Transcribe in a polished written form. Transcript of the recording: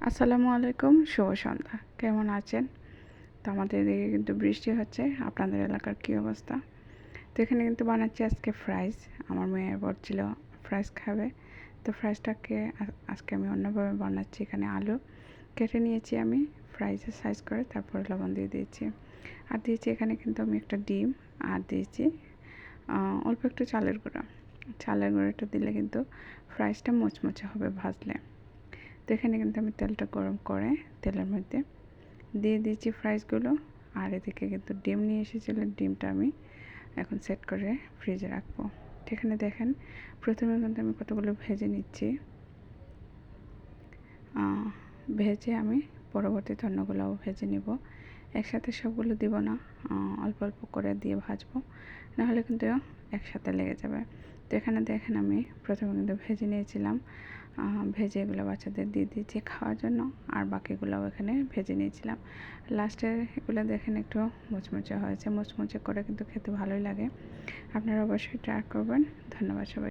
আসসালামু আলাইকুম, শুভ সন্ধ্যা। কেমন আছেন? তো আমাদের এদিকে কিন্তু বৃষ্টি হচ্ছে। আপনাদের এলাকার কী অবস্থা? তো এখানে কিন্তু বানাচ্ছি আজকে ফ্রাইজ। আমার মেয়ে বলছিল ফ্রাইজ খাবে, তো ফ্রাইজটাকে আজকে আমি অন্যভাবে বানাচ্ছি। এখানে আলু কেটে নিয়েছি আমি ফ্রাইজের সাইজ করে, তারপরে লবণ দিয়ে দিয়েছি। আর দিয়েছি এখানে কিন্তু আমি একটা ডিম, আর দিয়েছি অল্প একটু চালের গুঁড়া। চালের গুঁড়োটা দিলে কিন্তু ফ্রাইজটা মুচমুচে হবে ভাজলে। তো এখানে কিন্তু আমি তেলটা গরম করে তেলের মধ্যে দিয়ে দিয়েছি ফ্রাইজগুলো। আর এদিকে কিন্তু ডিম নিয়ে এসেছিলো, ডিমটা আমি এখন সেট করে ফ্রিজে রাখবো। তো এখানে দেখেন, প্রথমে কিন্তু আমি কতগুলো ভেজে নিচ্ছি। ভেজে আমি পরবর্তীতে অন্যগুলোও ভেজে নিব। একসাথে সবগুলো দিব না, অল্প অল্প করে দিয়ে ভাজবো, নাহলে কিন্তু একসাথে লেগে যাবে। তো এখানে দেখেন আমি প্রথমে কিন্তু ভেজে নিয়েছিলাম, ভেজে এগুলো বাচ্চাদের দিয়ে দিয়েছি খাওয়ার জন্য, আর বাকিগুলোও এখানে ভেজে নিয়েছিলাম। লাস্টে এগুলো দেখেন একটু মুচমুচে হয়েছে, মুচমুচে করে কিন্তু খেতে ভালোই লাগে। আপনারা অবশ্যই ট্রাই করবেন। ধন্যবাদ সবাই।